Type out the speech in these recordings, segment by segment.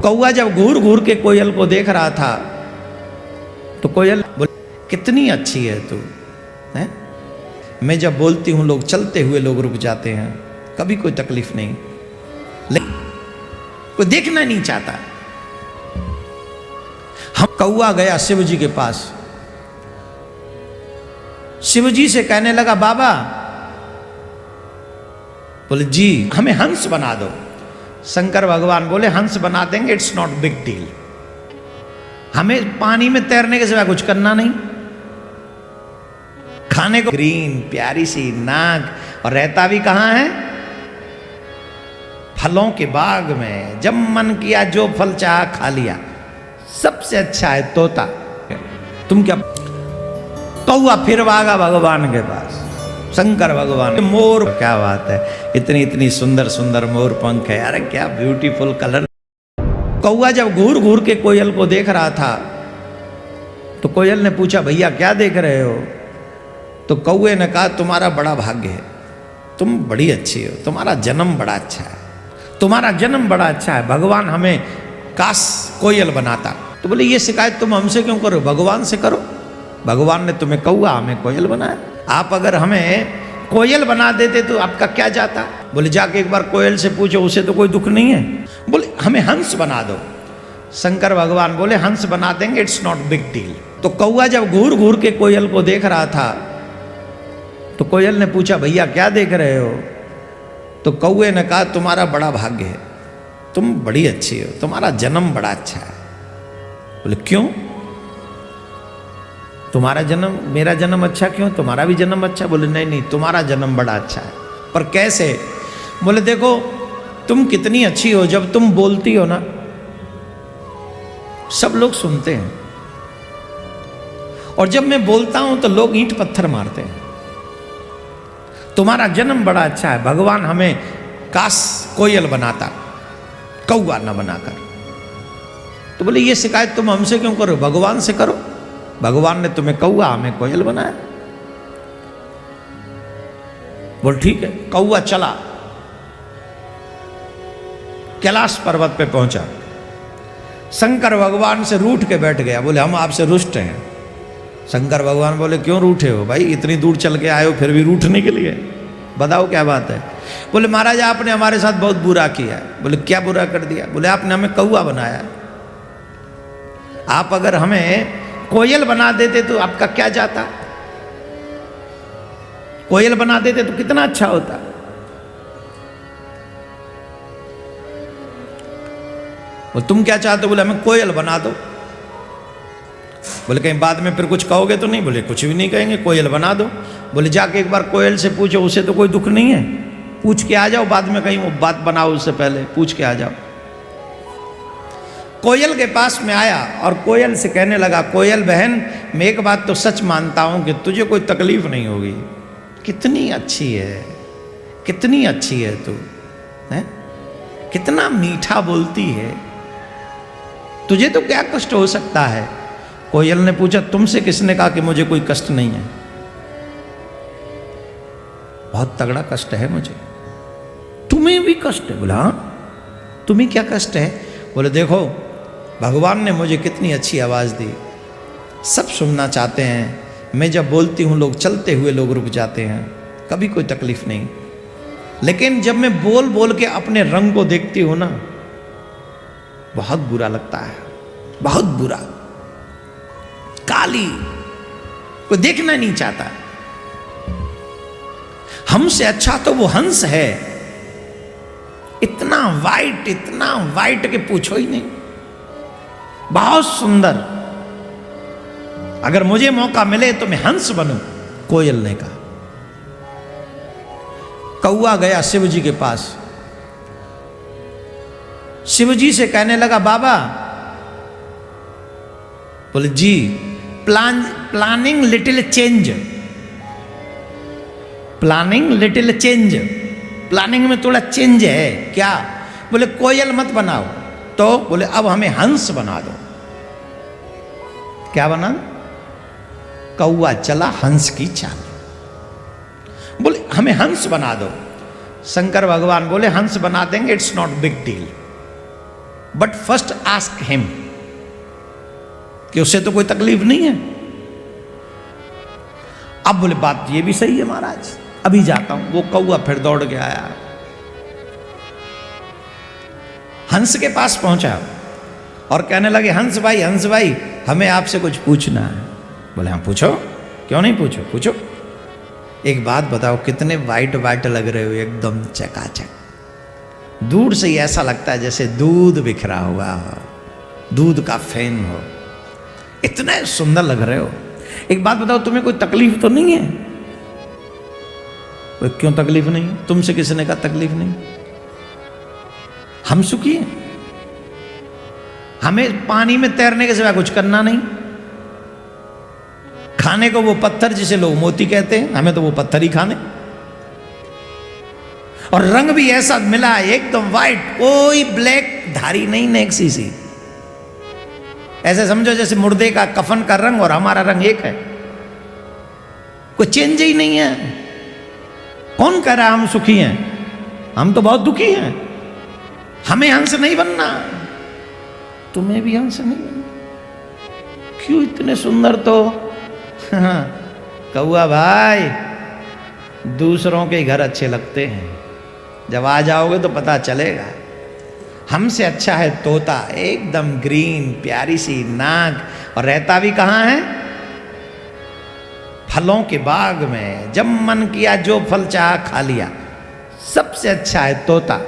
कौआ जब घूर घूर के कोयल को देख रहा था तो कोयल बोले कितनी अच्छी है तू है? मैं जब बोलती हूं लोग चलते हुए लोग रुक जाते हैं, कभी कोई तकलीफ नहीं, लेकिन कोई देखना नहीं चाहता। हम कौआ गया शिव जी के पास, शिव जी से कहने लगा बाबा, बोले जी हमें हंस बना दो। शंकर भगवान बोले हंस बना देंगे, इट्स नॉट बिग डील, हमें पानी में तैरने के सिवा कुछ करना नहीं, खाने को ग्रीन प्यारी सी नाक, और रहता भी कहां है? फलों के बाग में, जब मन किया जो फल चाहा खा लिया, सबसे अच्छा है तोता। तुम क्या? कौआ फिर भागा भगवान के पास, शंकर भगवान, मोर, क्या बात है, इतनी इतनी सुंदर सुंदर मोर पंख है, अरे क्या ब्यूटीफुल कलर। कौआ जब घूर घूर के कोयल को देख रहा था तो कोयल ने पूछा भैया क्या देख रहे हो? तो कौए ने कहा तुम्हारा बड़ा भाग्य है, तुम बड़ी अच्छी हो, तुम्हारा जन्म बड़ा अच्छा है, तुम्हारा जन्म बड़ा अच्छा है, भगवान हमें काश कोयल बनाता। तो बोले ये शिकायत तुम हमसे क्यों करो, भगवान से करो, भगवान ने तुम्हें कौआ हमें कोयल बनाया, आप अगर हमें कोयल बना देते तो आपका क्या जाता? बोले जाके एक बार कोयल से पूछो, उसे तो कोई दुख नहीं है। बोले हमें हंस बना दो। शंकर भगवान बोले हंस बना देंगे, इट्स नॉट बिग डील। तो कौआ जब घूर घूर के कोयल को देख रहा था तो कोयल ने पूछा भैया क्या देख रहे हो? तो कौए ने कहा तुम्हारा बड़ा भाग्य है, तुम बड़ी अच्छी हो, तुम्हारा जन्म बड़ा अच्छा है। बोले क्यों? तुम्हारा जन्म, मेरा जन्म अच्छा क्यों, तुम्हारा भी जन्म अच्छा? बोले नहीं नहीं, तुम्हारा जन्म बड़ा अच्छा है। पर कैसे? बोले देखो तुम कितनी अच्छी हो, जब तुम बोलती हो ना सब लोग सुनते हैं, और जब मैं बोलता हूं तो लोग ईंट पत्थर मारते हैं। तुम्हारा जन्म बड़ा अच्छा है, भगवान हमें काश कोयल बनाता, कौआ न बनाकर। तो बोले ये शिकायत तुम हमसे क्यों करो, भगवान से करो, भगवान ने तुम्हें कौआ हमें कोयल बनाया। बोल ठीक है। कौआ चला, कैलाश पर्वत पे पहुंचा, शंकर भगवान से रूठ के बैठ गया। बोले हम आपसे रुष्ट हैं। शंकर भगवान बोले क्यों रूठे हो भाई, इतनी दूर चल के आए हो फिर भी रूठने के लिए, बताओ क्या बात है? बोले महाराज आपने हमारे साथ बहुत बुरा किया है। बोले क्या बुरा कर दिया? बोले आपने हमें कौआ बनाया, आप अगर हमें कोयल बना देते तो आपका क्या जाता? कोयल बना देते तो कितना अच्छा होता। वो तुम क्या चाहते? बोले हमें कोयल बना दो। बोले कहीं बाद में फिर कुछ कहोगे तो नहीं? बोले कुछ भी नहीं कहेंगे, कोयल बना दो। बोले जाके एक बार कोयल से पूछो, उसे तो कोई दुख नहीं है, पूछ के आ जाओ, बाद में कहीं वो बात बनाओ, उससे पहले पूछ के आ जाओ। कोयल के पास में आया और कोयल से कहने लगा कोयल बहन मैं एक बात तो सच मानता हूं कि तुझे कोई तकलीफ नहीं होगी, कितनी अच्छी है, कितनी अच्छी है तू है, कितना मीठा बोलती है, तुझे तो क्या कष्ट हो सकता है? कोयल ने पूछा तुमसे किसने कहा कि मुझे कोई कष्ट नहीं है? बहुत तगड़ा कष्ट है मुझे। तुम्हें भी कष्ट है? बोला हाँ, तुम्हें क्या कष्ट है? बोले देखो भगवान ने मुझे कितनी अच्छी आवाज़ दी, सब सुनना चाहते हैं, मैं जब बोलती हूँ लोग चलते हुए लोग रुक जाते हैं, कभी कोई तकलीफ नहीं, लेकिन जब मैं बोल बोल के अपने रंग को देखती हूँ ना बहुत बुरा लगता है, बहुत बुरा, काली, कोई देखना नहीं चाहता। हमसे अच्छा तो वो हंस है, इतना वाइट के पूछो ही नहीं, बहुत सुंदर। अगर मुझे मौका मिले तो मैं हंस बनूं, कोयल ने कहा। कौआ गया शिव जी के पास, शिव जी से कहने लगा बाबा, बोले जी planning little change, planning little change, planning में थोड़ा चेंज है क्या? बोले कोयल मत बनाओ, तो बोले अब हमें हंस बना दो। क्या बना? कौआ चला हंस की चाल। बोले हमें हंस बना दो। शंकर भगवान बोले हंस बना देंगे, it's not big deal, but first ask him कि उससे तो कोई तकलीफ नहीं है। अब बोले बात ये भी सही है महाराज, अभी जाता हूं। वो कौआ फिर दौड़ के आया, हंस के पास पहुंचा और कहने लगे, हंस भाई हमें आपसे कुछ पूछना है। बोले हाँ पूछो, क्यों नहीं, पूछो पूछो। एक बात बताओ, कितने वाइट वाइट लग रहे हो, एकदम चकाचक। दूर से ही ऐसा लगता है जैसे दूध बिखरा हुआ हो, दूध का फैन हो, इतने सुंदर लग रहे हो। एक बात बताओ, तुम्हें कोई तकलीफ तो नहीं है? तो क्यों तकलीफ नहीं? तुमसे किसने कहा तकलीफ नहीं? हम सुखी हैं, हमें पानी में तैरने के सिवा कुछ करना नहीं। खाने को वो पत्थर जिसे लोग मोती कहते हैं, हमें तो वो पत्थर ही खाने। और रंग भी ऐसा मिला है एकदम वाइट, कोई ब्लैक धारी नहीं, नेक्सी सी। ऐसे समझो जैसे मुर्दे का कफन का रंग और हमारा रंग एक है, कोई चेंज ही नहीं है। कौन कह रहा है हम सुखी हैं? हम तो बहुत दुखी हैं। हमें हंस नहीं बनना, तुम्हें भी हंस नहीं बनना। क्यों इतने सुंदर तो कौआ भाई, दूसरों के घर अच्छे लगते हैं, जब आ जाओगे तो पता चलेगा। हमसे अच्छा है तोता, एकदम ग्रीन, प्यारी सी नाक, और रहता भी कहाँ है? फलों के बाग में। जब मन किया जो फल चाहा खा लिया। सबसे अच्छा है तोता।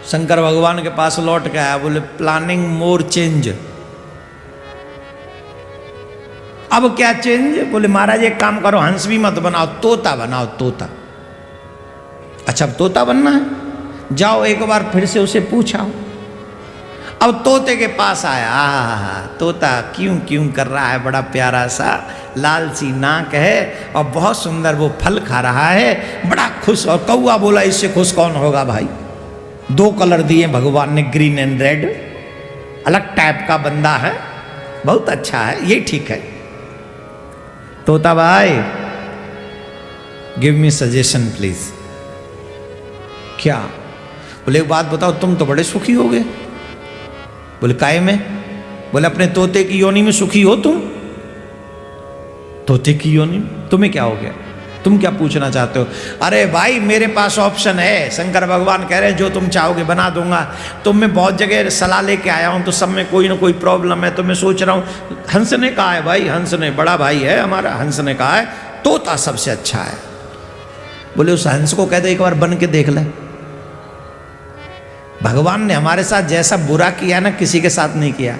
शंकर भगवान के पास लौट के आया, बोले प्लानिंग मोर चेंज। अब क्या चेंज? बोले महाराज एक काम करो, हंस भी मत बनाओ, तोता बनाओ, तोता। अच्छा अब तोता बनना है, जाओ एक बार फिर से उसे पूछाओ। अब तोते के पास आया, तोता क्यों क्यों कर रहा है, बड़ा प्यारा सा लाल सी नाक है और बहुत सुंदर वो फल खा रहा है, बड़ा खुश। और कौआ बोला इससे खुश कौन होगा भाई, 2 कलर दिए भगवान ने, ग्रीन एंड रेड, अलग टाइप का बंदा है, बहुत अच्छा है, ये ठीक है। तोता भाई गिव मी सजेशन प्लीज। क्या? बोले एक बात बताओ, तुम तो बड़े सुखी हो गए। बोले काहे में? बोले अपने तोते की योनि में सुखी हो तुम। तोते की योनि में तुम्हें क्या हो गया? तुम क्या पूछना चाहते हो? अरे भाई मेरे पास ऑप्शन है, शंकर भगवान कह रहे हैं जो तुम चाहोगे बना दूंगा। तो मैं बहुत जगह सलाह लेके आया हूं, तो सब में कोई ना कोई प्रॉब्लम है। तो मैं सोच रहा हूं, हंस ने कहा है भाई, हंस ने, बड़ा भाई है हमारा, हंस ने कहा है तोता सबसे अच्छा है। बोले उस हंस को कह दे एक बार बन के देख ले। भगवान ने हमारे साथ जैसा बुरा किया ना, किसी के साथ नहीं किया।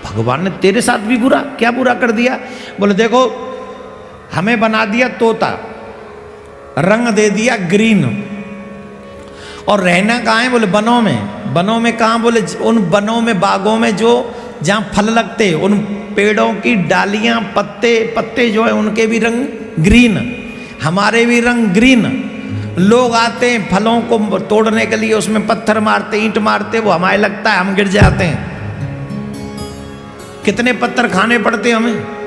भगवान ने तेरे साथ भी बुरा, क्या बुरा कर दिया? बोले देखो हमें बना दिया तोता, रंग दे दिया ग्रीन, और रहना कहाँ है? बोले बनों में। बनों में कहाँ? बोले उन बनों में, बागों में जो जहाँ फल लगते, उन पेड़ों की डालियां, पत्ते जो है उनके भी रंग ग्रीन, हमारे भी रंग ग्रीन। लोग आते हैं फलों को तोड़ने के लिए, उसमें पत्थर मारते, ईंट मारते, वो हमारे लगता है हम गिर जाते हैं। कितने पत्थर खाने पड़ते हमें,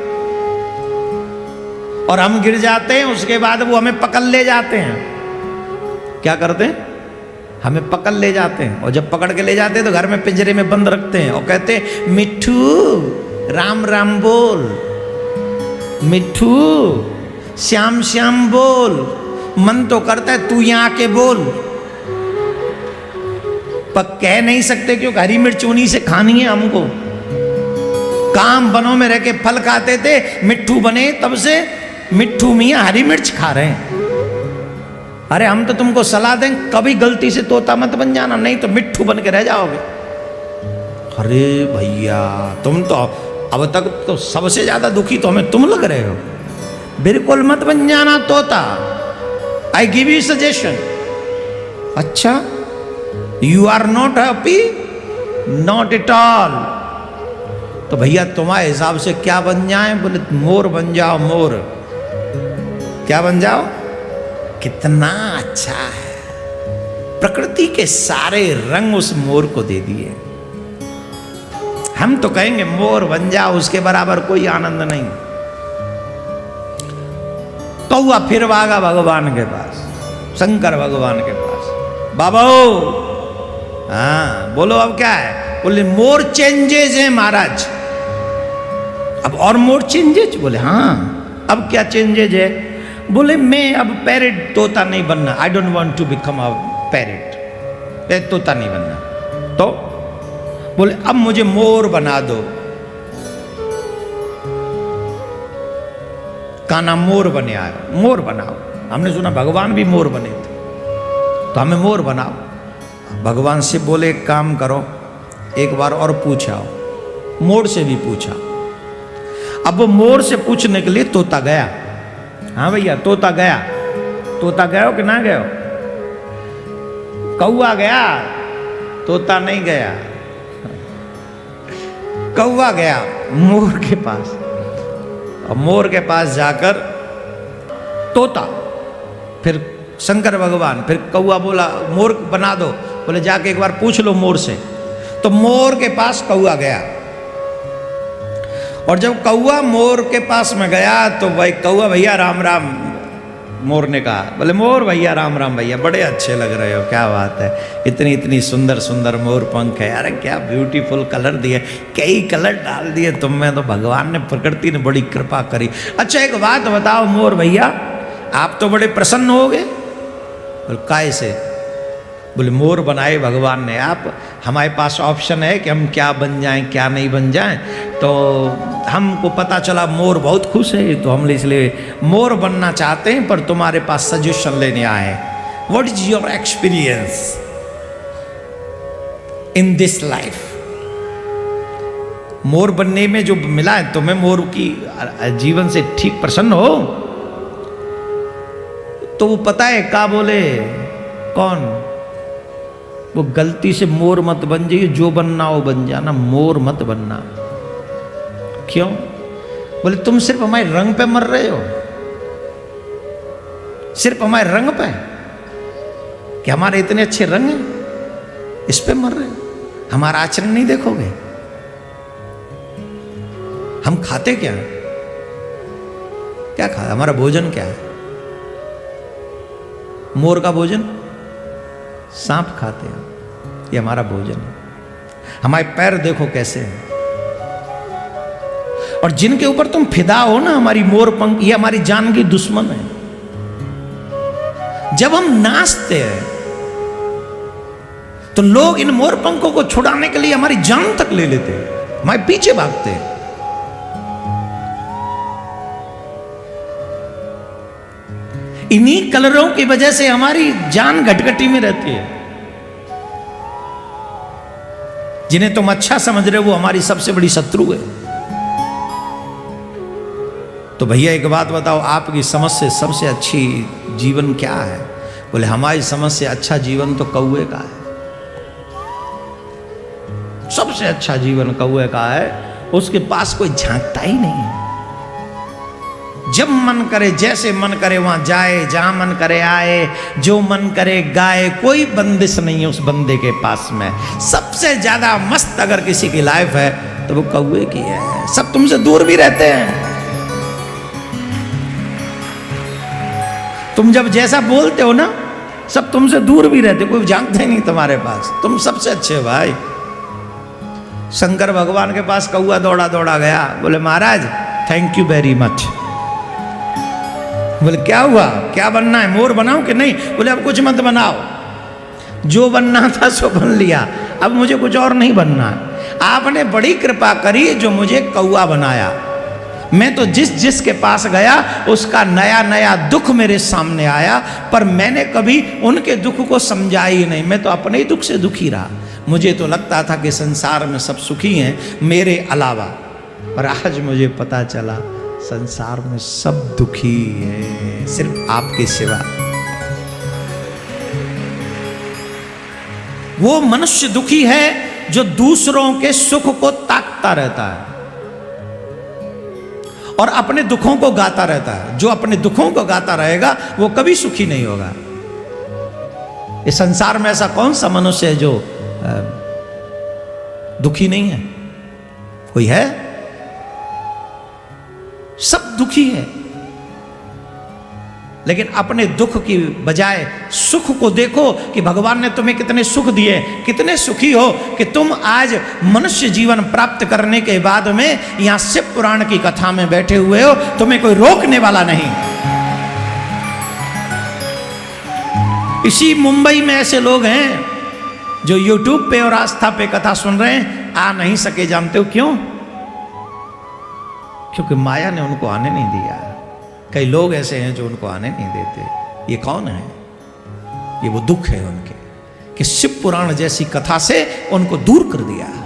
और हम गिर जाते हैं। उसके बाद वो हमें पकड़ ले जाते हैं। क्या करते हैं? हमें पकड़ ले जाते हैं, और जब पकड़ के ले जाते हैं तो घर में पिंजरे में बंद रखते हैं और कहते हैं मिट्ठू राम राम बोल, मिट्ठू श्याम श्याम बोल। मन तो करता है तू यहां आके बोल, पर कह नहीं सकते क्योंकि हरी मिर्च उन्हीं से खानी है हमको। काम बनों में रह के फल खाते थे, मिट्ठू बने तब से मिट्ठू मियां हरी मिर्च खा रहे हैं। अरे हम तो तुमको सलाह दें, कभी गलती से तोता मत बन जाना, नहीं तो मिट्ठू बन के रह जाओगे। अरे भैया तुम तो अब तक तो सबसे ज्यादा दुखी तो हमें तुम लग रहे हो। बिल्कुल मत बन जाना तोता, आई गिव यू सजेशन। अच्छा you are not happy? Not at all. तो भैया तुम्हारे हिसाब से क्या बन जाए? बोले मोर बन जाओ, मोर। क्या बन जाओ? कितना अच्छा है, प्रकृति के सारे रंग उस मोर को दे दिए। हम तो कहेंगे मोर बन जाओ, उसके बराबर कोई आनंद नहीं। तो कौआ फिर भागा भगवान के पास, शंकर भगवान के पास। बाबा हाँ बोलो अब क्या है? बोले मोर चेंजेज है महाराज। अब और मोर चेंजेज? बोले हाँ। अब क्या चेंजेज है? बोले मैं अब पैरेट तोता नहीं बनना, I don't want to become a parrot, तोता नहीं बनना। तो बोले अब मुझे मोर बना दो। कान्हा मोर बने आयो, मोर बनाओ। हमने सुना भगवान भी मोर बने थे, तो हमें मोर बनाओ। भगवान से बोले एक काम करो, एक बार और पूछा, मोर से भी पूछा। अब वो मोर से पूछने के लिए तोता गया। हाँ भैया तोता गया। तोता गया कि ना गया? कौआ गया, तोता नहीं गया। कौआ गया मोर के पास, और मोर के पास जाकर तोता, फिर शंकर भगवान, फिर कौआ बोला मोर बना दो। बोले जाके एक बार पूछ लो मोर से। तो मोर के पास कौआ गया, और जब कौआ मोर के पास में गया तो भाई कौआ भैया राम राम। मोर ने कहा, बोले मोर भैया राम राम भैया, बड़े अच्छे लग रहे हो, क्या बात है, इतनी इतनी सुंदर सुंदर मोर पंख है, अरे क्या ब्यूटीफुल कलर दिए, कई कलर डाल दिए तुम में, तो भगवान ने प्रकृति ने बड़ी कृपा करी। अच्छा एक बात बताओ मोर भैया, आप तो बड़े प्रसन्न हो गए। बोले काय से? बोले मोर बनाए भगवान ने, आप हमारे पास ऑप्शन है कि हम क्या बन जाएं क्या नहीं बन जाएं, तो हमको पता चला मोर बहुत खुश है, तो हम इसलिए मोर बनना चाहते हैं, पर तुम्हारे पास सजेशन लेने आए हैं। What is your experience in this life? मोर बनने में जो मिला है तुम्हें, मोर की जीवन से ठीक प्रसन्न हो? तो वो पता है क्या बोले? कौन? वो गलती से मोर मत बन जाइए, जो बनना हो बन जाना, मोर मत बनना। क्यों? बोले तुम सिर्फ हमारे रंग पे मर रहे हो, सिर्फ हमारे रंग पे, कि हमारे इतने अच्छे रंग हैं, इस पे मर रहे हो, हमारा आचरण नहीं देखोगे। हम खाते क्या है? क्या खा, हमारा भोजन क्या है? मोर का भोजन सांप खाते हैं, ये हमारा भोजन है। हमारे पैर देखो कैसे हैं, और जिनके ऊपर तुम फिदा हो ना, हमारी मोर पंख, ये हमारी जान की दुश्मन है। जब हम नाचते हैं तो लोग इन मोर पंखों को छुड़ाने के लिए हमारी जान तक ले लेते हैं, हमारे पीछे भागते हैं। इन्हीं कलरों की वजह से हमारी जान घटघटी में रहती है। जिन्हें तुम अच्छा समझ रहे हो वो हमारी सबसे बड़ी शत्रु है। तो भैया एक बात बताओ, आपकी समझ से सबसे अच्छी जीवन क्या है? बोले हमारी समझ से अच्छा जीवन तो कौए का है। सबसे अच्छा जीवन कौए का है, उसके पास कोई झांकता ही नहीं है। जब मन करे, जैसे मन करे वहां जाए, जहां मन करे आए, जो मन करे गाए, कोई बंदिश नहीं है उस बंदे के पास में। सबसे ज्यादा मस्त अगर किसी की लाइफ है तो वो कौए की है। सब तुमसे दूर भी रहते हैं, तुम जब जैसा बोलते हो ना, सब तुमसे दूर भी रहते, कोई जानते नहीं तुम्हारे पास, तुम सबसे अच्छे हो भाई। शंकर भगवान के पास कौआ दौड़ा दौड़ा गया, बोले महाराज थैंक यू वेरी मच। बोले क्या हुआ, क्या बनना है, मोर बनाओ कि नहीं? बोले अब कुछ मत बनाओ, जो बनना था सो बन लिया, अब मुझे कुछ और नहीं बनना है। आपने बड़ी कृपा करी जो मुझे कौआ बनाया। मैं तो जिस जिस के पास गया उसका नया नया दुख मेरे सामने आया, पर मैंने कभी उनके दुख को समझा ही नहीं। मैं तो अपने ही दुख से दुखी रहा। मुझे तो लगता था कि संसार में सब सुखी हैं मेरे अलावा, पर आज मुझे पता चला संसार में सब दुखी है, सिर्फ आपके सिवा। वो मनुष्य दुखी है जो दूसरों के सुख को ताकता रहता है और अपने दुखों को गाता रहता है। जो अपने दुखों को गाता रहेगा वो कभी सुखी नहीं होगा। इस संसार में ऐसा कौन सा मनुष्य है जो दुखी नहीं है? कोई है? सब दुखी है। लेकिन अपने दुख की बजाय सुख को देखो कि भगवान ने तुम्हें कितने सुख दिए, कितने सुखी हो कि तुम आज मनुष्य जीवन प्राप्त करने के बाद में यहाँ शिव पुराण की कथा में बैठे हुए हो, तुम्हें कोई रोकने वाला नहीं। इसी मुंबई में ऐसे लोग हैं जो YouTube पे और आस्था पे कथा सुन रहे हैं, आ नहीं सके। जानते हो क्यों? क्योंकि माया ने उनको आने नहीं दिया। कई लोग ऐसे हैं जो उनको आने नहीं देते। ये कौन है? ये वो दुख है उनके कि शिव पुराण जैसी कथा से उनको दूर कर दिया।